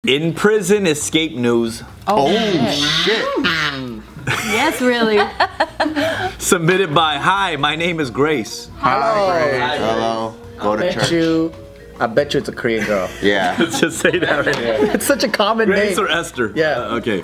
In prison escape news. Oh shit. Yes, really. Submitted by, hi, my name is Grace. Hello. Go to church. I bet you it's a Korean girl. Yeah. Let's just say that right there. It's such a common Grace name. or Esther? Yeah. Okay.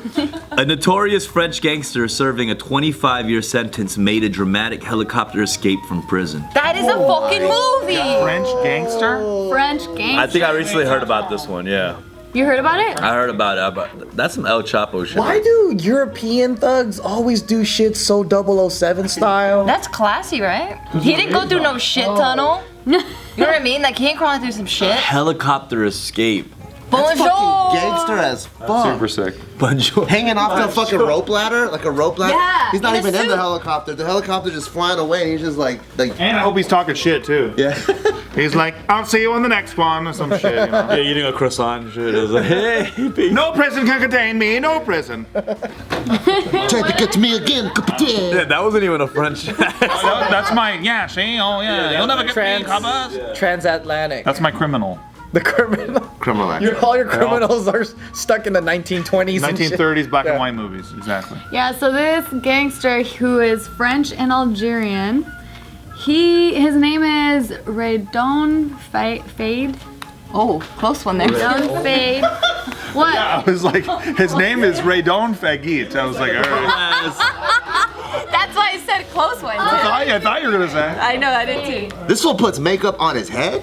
A notorious French gangster serving a 25-year sentence made a dramatic helicopter escape from prison. That is a fucking movie. French gangster? French gangster. I think I recently heard about this one, yeah. You heard about it? I heard about it, but that's some El Chapo shit. Why do European thugs always do shit so 007 style? That's classy, right? He didn't go through no shit tunnel. You know what I mean? Like, he ain't crawling through some shit. Helicopter escape. That's Bonjour. fucking gangster as fuck. Super sick. Bonjour. Hanging off the fucking rope ladder, like a rope ladder. Yeah, He's not in a even in the suit. helicopter. The helicopter just flying away, and he's just like. And I hope he's talking shit too. Yeah. He's like, I'll see you on the next one or some shit. You know? Yeah, eating a croissant and shit. It was like, hey, peace. No prison can contain me. No prison. Tried to get to me again. Yeah, that wasn't even a French. That's my see. Oh yeah. You'll never get me, cobblers. Transatlantic. That's my criminal. The criminal. Criminal action. All your criminals are stuck in the 1920s and shit. 1930s black Yeah. and white movies. Exactly. Yeah, so this gangster who is French and Algerian, his name is Fade. Oh, close one there. Fade. What? I was like, his name is Raydon Fagit. I was like, all right. That's why I said close one. I thought you were gonna say. I know, I did too. This fool puts makeup on his head?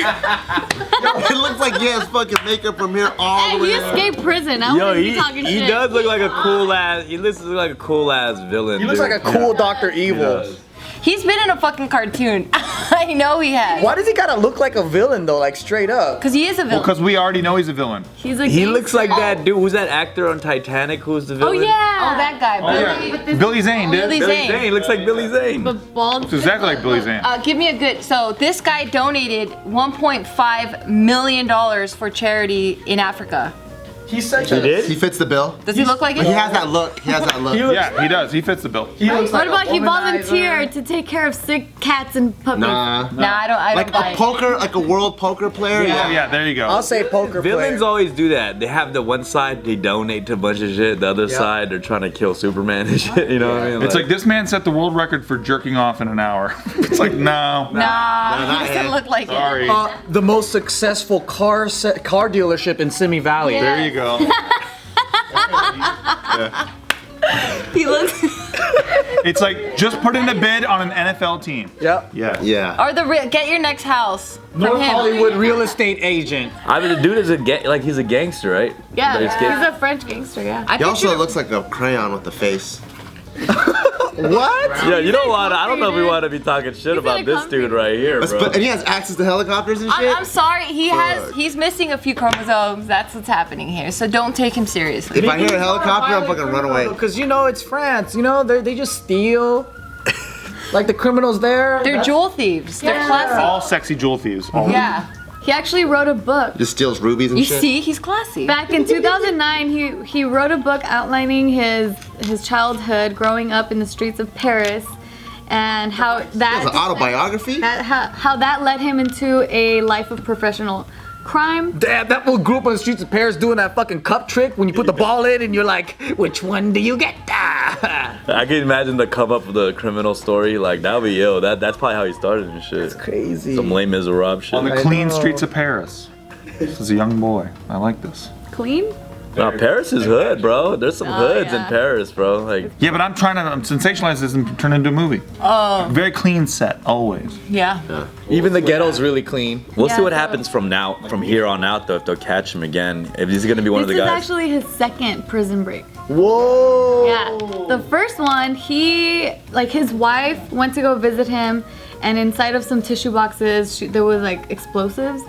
It looks like he has fucking makeup from here all the Hey, way he down. escaped prison. I Yo, wouldn't be talking he shit. does look like a cool ass. He looks like a cool ass villain. He looks like a cool Dr. Evil. He's been in a fucking cartoon. I know he has. Why does he gotta look like a villain though, like straight up? Because he is a villain. Because we already know he's a villain. He's a He gangster. looks like that dude. Who's that actor on Titanic? Who's the Oh villain? yeah. Oh, that guy. Billy. Billy Zane, dude. Billy Billy Zane. Zane. Looks like Billy Zane. But bald. It's exactly like Billy Zane. Give me a good. So this guy donated $1.5 million for charity in Africa. He's such He a. did? He fits the bill. Does he look like it? He has that look. He has that look. Yeah, he does. He fits the bill. He looks What like about a he womanizer. volunteered to take care of sick cats and puppies? Nah. Nah, I don't Like buy a it. poker, like a world poker player. Oh Yeah. yeah, there you go. I'll say poker Villains player. always do that. They have the one side they donate to a bunch of shit. The other side they're trying to kill Superman and shit. You know what I mean? It's like this man set the world record for jerking off in an hour. It's like, no. Nah, not he doesn't him. look like Sorry. The most successful car dealership in Simi Valley. There you go. it. He looks. It's like, just put in a bid on an NFL team. Yep. Yeah. Yeah. Or get your next house from North him. Hollywood real estate agent. I mean, the dude is he's a gangster, right? Yeah, But escape- he's a French gangster. Yeah. I He also picture- looks like a crayon with the face. What? Yeah, you don't want to. I don't know if we want to be talking shit about in a this comfy. dude right here, bro. And he has access to helicopters and shit. I'm sorry. Fuck. He's missing a few chromosomes. That's what's happening here. So don't take him seriously. If I hear a helicopter, I'm fucking run away. Because you know it's France. You know they just steal. Like the criminals there. They're jewel thieves. They're classy. All sexy jewel thieves. All Yeah. He actually wrote a book. Just steals rubies and You shit. see, he's classy. Back in 2009, he wrote a book outlining his childhood growing up in the streets of Paris, and how It's that an autobiography. how that led him into a life of professional crime. Damn, that fool grew up on the streets of Paris doing that fucking cup trick when you put the ball in and you're like, which one do you get? I can imagine the come up of the criminal story. Like that would be ill. That's probably how he started and shit. It's crazy. Some Les Miserables shit. On the I clean know. streets of Paris. This is a young boy. I like this. Clean? No, Paris is hood, bro. There's some hoods in yeah. Paris, bro. Like, Yeah, but I'm trying to sensationalize this and turn it into a movie. Oh. Very clean set, always. Yeah. Even the ghetto's really clean. we'll Yeah, see what so- happens from here on out, though. If they'll catch him again, if he's gonna be one of This the is guys. actually his second prison break. Whoa. Yeah. The first one, his wife went to go visit him, and inside of some tissue boxes, there was like explosives.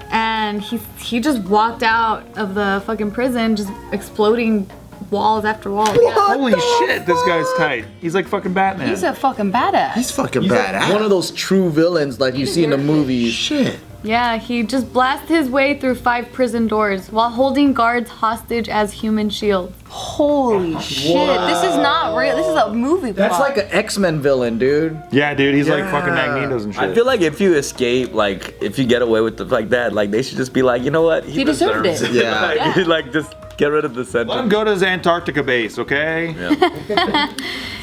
And he just walked out of the fucking prison, just exploding walls after walls. Yeah. Holy shit, this guy's tight. He's like fucking Batman. He's a fucking badass. He's fucking badass. One of those true villains like you see in the movies. Shit. Yeah, he just blasted his way through 5 prison doors while holding guards hostage as human shields. Holy shit! This is not real. This is a movie. That's plot. like an X-Men villain, dude. Yeah, dude, he's like Yeah. fucking Magneto's and shit. I feel like if you escape, like if you get away with it like that, like they should just be like, you know what? He deserved deserves it. Yeah. like, like just get rid of the let him sentence. go to his Antarctica base, okay?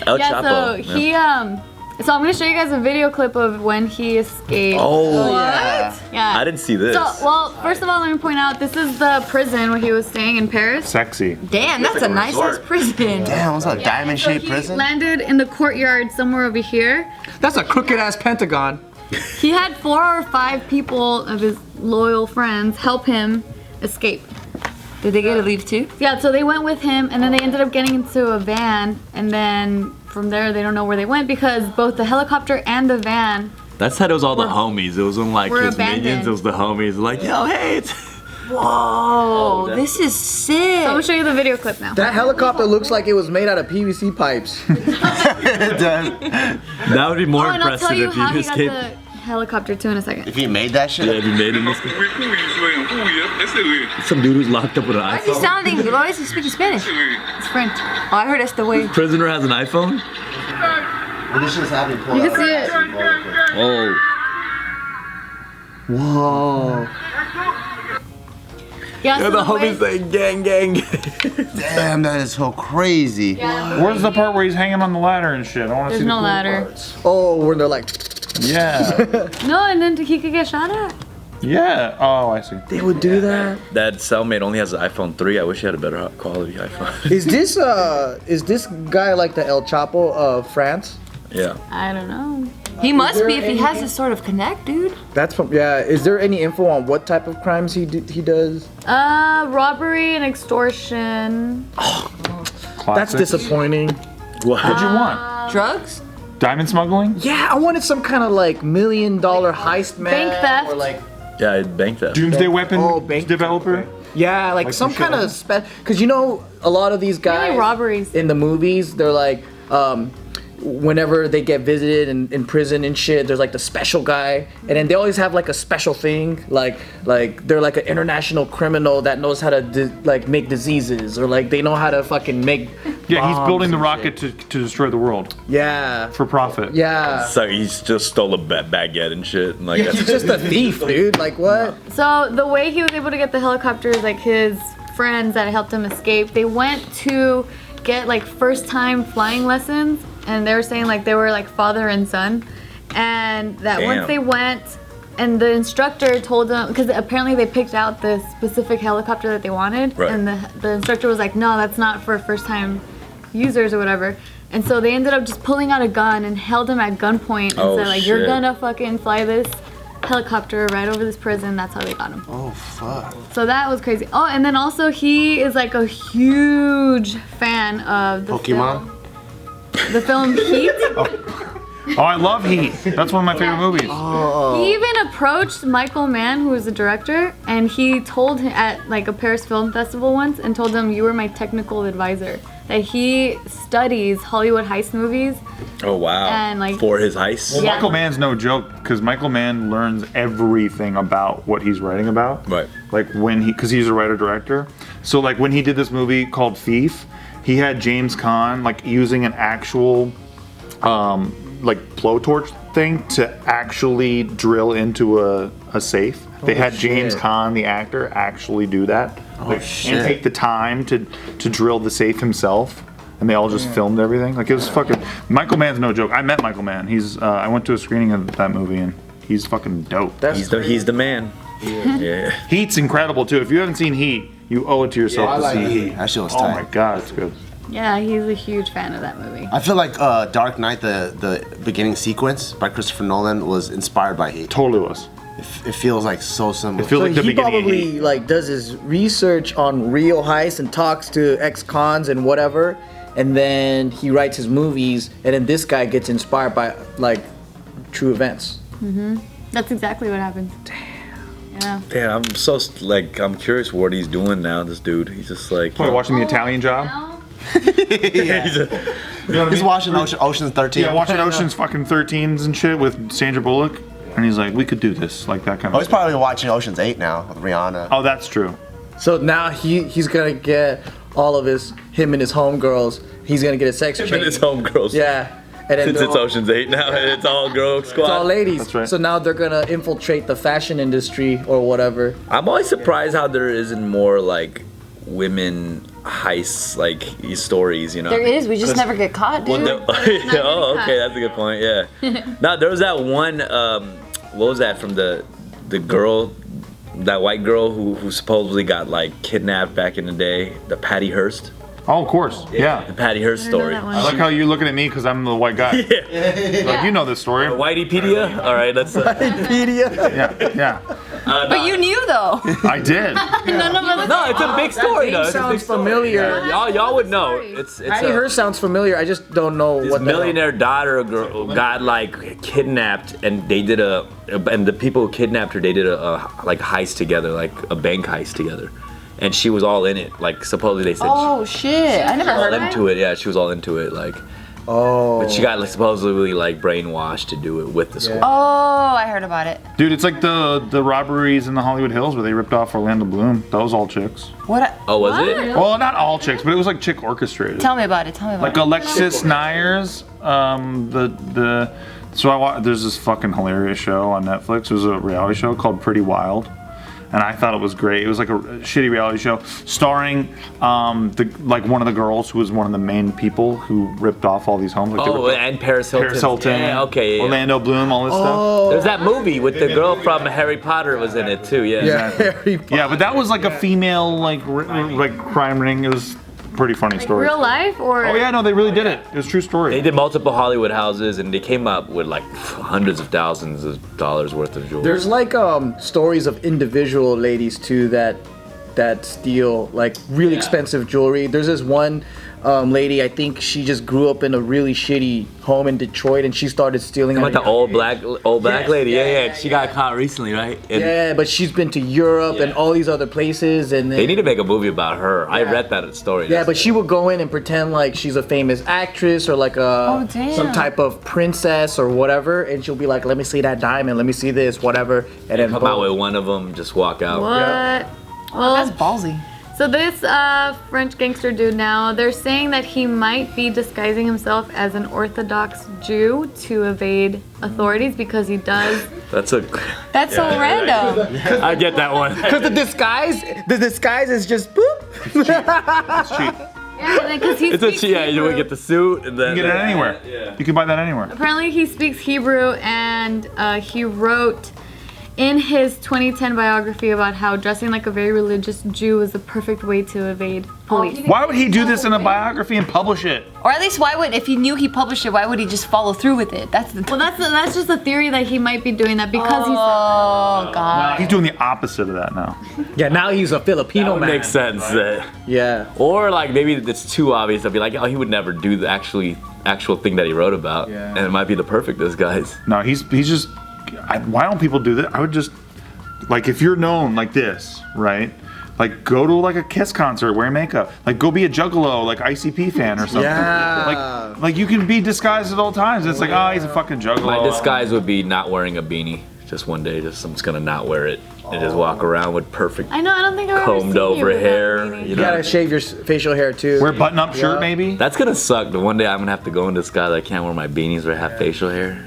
El Yeah, Chapo. so he so I'm gonna show you guys a video clip of when he escaped. Oh, Yeah. Yeah. I didn't see this. So, well, first of all, let me point out this is the prison where he was staying in Paris. Sexy. Damn, that's a nice ass prison. Damn, what's that? Diamond-shaped he prison? landed in the courtyard somewhere over here. That's a crooked ass Pentagon. He had 4 or 5 people of his loyal friends help him escape. Did they get to leave too? Yeah, so they went with him, and then they ended up getting into a van, and then from there they don't know where they went because both the helicopter and the van. That said, it was all the homies. It wasn't like we're his abandoned. minions. It was the homies. Like, yo, hey, it's. Whoa, this is sick. So I'm gonna show you the video clip now. That helicopter looks like it was made out of PVC pipes. That would be more Oh, and I'll tell impressive you if how you he got escaped. the helicopter too in a second. If he made that shit, Yeah, if you made it. Some dude who's locked up with an Why is he iPhone. sounding? Why is he speaking Spanish? It's French. Oh, I heard that's the way. Prisoner has an iPhone. when this shit's happening, pull You out. can see it. Oh. Whoa. Yeah, Yeah, so the the way- homies saying gang, gang. Damn, that is so crazy. Yeah. Where's the part where he's hanging on the ladder and shit? I want to There's see the no cool ladder. parts. Oh, where they're like, Yeah. No, and then he could get shot at. Yeah. Oh, I see. they would do that. That cellmate only has an iPhone 3. I wish he had a better quality iPhone. Is this guy like the El Chapo of France? Yeah. I don't know. He must there be if he any- has this sort of connect, dude. That's from yeah. Is there any info on what type of crimes he does? Robbery and extortion. Classic. That's disappointing. What'd you want? Drugs? Diamond smuggling? Yeah, I wanted some kind of like $1 million heist man. Bank theft. Or like Yeah, bank theft. Doomsday weapon bank developer? okay. Yeah, like some some kind shit of because you know a lot of these guys Really robberies. in the movies, they're like whenever they get visited in prison and shit, there's like the special guy, and then they always have like a special thing, like they're like an international criminal that knows how to like make diseases, or like they know how to fucking make. Yeah, he's bombs building the and rocket to destroy the world Yeah, for profit. yeah. So he's just stole a baguette and shit. And like, Yeah, he's just a thief, dude. Like what? So the way he was able to get the helicopter is like his friends that helped him escape. They went to get like first time flying lessons, and they were saying like they were like father and son, and that Damn. once they went and the instructor told them, because apparently they picked out the specific helicopter that they wanted, Right. and the instructor was like, no, that's not for first time users or whatever. And so they ended up just pulling out a gun and held him at gunpoint and Oh, said like, you're shit. gonna fucking fly this helicopter right over this prison. That's how they got him. Oh, fuck. So that was crazy. Oh, and then also he is like a huge fan of the Pokemon? The film Heat. Oh, I love Heat. That's one of my favorite movies. He even approached Michael Mann, who was the director, and he told him at like a Paris Film Festival once, and told him, you were my technical advisor. That he studies Hollywood heist movies. oh wow. And, like- for his heist. Well, Yeah. Michael Mann's no joke because Michael Mann learns everything about what he's writing about. Right. Like because he's a writer director. So like when he did this movie called Thief, he had James Caan like using an actual like blowtorch thing to actually drill into a safe. They had James shit. Caan, the actor, actually do that. And take the time to drill the safe himself. And they all just filmed everything. Like it was fucking. Michael Mann's no joke. I met Michael Mann. He's. I went to a screening of that movie and he's fucking dope. He's the man. Yeah. Heat's incredible too. If you haven't seen Heat, you owe it to yourself I to like see Heat. Heat. That shit was Oh tight. my god, it's good. Yeah, he's a huge fan of that movie. I feel like Dark Knight, the beginning sequence by Christopher Nolan was inspired by Heat. Totally was. It feels like so similar. It feels So like the he beginning of probably Heat. like does his research on real heists and talks to ex-cons and whatever, and then he writes his movies, and then this guy gets inspired by like true events. That's exactly what happened. Yeah. Damn, I'm so like I'm curious what he's doing now. This dude, he's just like. Probably watching The Italian Job. He's watching Ocean's 13. Yeah, watching Ocean's fucking 13s and shit with Sandra Bullock. and he's like, we could do this, like that kind Oh, of. he's probably watching Ocean's 8 now with Rihanna. Oh, that's true. So now he's gonna get all of him and his homegirls. He's gonna get a sex Him change. and his homegirls. Yeah. And then Since they're it's all- Ocean's 8 now, and it's all girl squad. It's all ladies. That's right. So now they're gonna infiltrate the fashion industry or whatever. I'm always surprised how there isn't more like women heists, like stories, you know. There is. We just never get caught, dude. Well, oh, okay, that's a good point. Yeah. No, there was that one. What was that from the girl, that white girl who supposedly got like kidnapped back in the day, the Patty Hearst. Oh, of course. Yeah. The Patty Hearst story. I like how you're looking at me because I'm the white guy. Like, you know this story. Whiteypedia. All right, let's. Yeah. But you knew though. I did. None of us. No, it's a big story though. Name It's a big sounds story. familiar. Y'all would know. It's Patty a, Hearst sounds familiar. I just don't know this what the hell. millionaire daughter girl got like kidnapped, and they did and the people who kidnapped her, they did a like heist together, like a bank heist together, and she was all in it. Like supposedly they said Oh shit! I never she was heard all of it. into it. Yeah, she was all into it. Like, but she got like supposedly like brainwashed to do it with the squad. Oh, I heard about it. Dude, it's like the robberies in the Hollywood Hills where they ripped off Orlando Bloom. That was all chicks. What? Oh, was it? Well, not all chicks, but it was like chick orchestrated. Tell me about it. Tell me about Like it. Alexis Nyers, there's this fucking hilarious show on Netflix. It was a reality show called Pretty Wild, and I thought it was great. It was like a shitty reality show starring like one of the girls who was one of the main people who ripped off all these homes. Like they Oh, ripped off and Paris Hilton. Paris Hilton, Yeah, okay. Yeah. Orlando Bloom, all this stuff. There's that movie with the girl from Harry Potter was in it too. Yeah. Yeah, Harry Potter. Yeah, but that was like a female like crime ring. It was a pretty funny story. Real life or? Oh yeah, no, they really did it. It was a true story. They did multiple Hollywood houses, and they came up with like hundreds of thousands of dollars worth of jewelry. There's like stories of individual ladies too that steal like really expensive jewelry. There's this one lady, I think she just grew up in a really shitty home in Detroit, and she started stealing. About the old black lady. Yeah. She got caught recently, right? And Yeah, but she's been to Europe and all these other places, and then, they need to make a movie about her. I read that story. yeah, but she would go in and pretend like she's a famous actress or like Oh, damn. some type of princess or whatever, and she'll be like, "Let me see that diamond, let me see this, whatever," and then come out boom. with one of them, just walk out. What? Well, That's ballsy. so this French gangster dude now, they're saying that he might be disguising himself as an Orthodox Jew to evade authorities because he does. That's so random. I get that one. Because the disguise is just boop. It's cheap. Yeah, because he It's a speaks yeah. You Hebrew. would get the suit and then You can get it anywhere. Yeah. You can buy that anywhere. Apparently he speaks Hebrew, and he wrote in his 2010 biography about how dressing like a very religious Jew is the perfect way to evade police. Why would he do this in a biography and publish it? Or at least why would, if he knew he published it, why would he just follow through with it? That's the. Well, that's just a theory that he might be doing that because he's. Oh god. He's doing the opposite of that now. Yeah, now he's a Filipino man. Makes sense. Yeah. Or like maybe it's too obvious. I'd be like, oh, he would never do the actual thing that he wrote about, and it might be the perfect disguise. No, he's just. Why don't people do that? I would just, like, if you're known like this, right? Like, go to like a Kiss concert wearing makeup. Like, go be a Juggalo, like ICP fan or something. Yeah. Like you can be disguised at all times. It's like, oh, he's a fucking Juggalo. My disguise would be not wearing a beanie. Just one day, I'm just gonna not wear it and just walk around with perfect I know. I don't think I've ever combed seen you over without hair. a beanie. You You know, gotta shave your facial hair too. Wear button-up shirt, maybe. that's gonna suck. The one day I'm gonna have to go in disguise. I can't wear my beanies or have facial hair.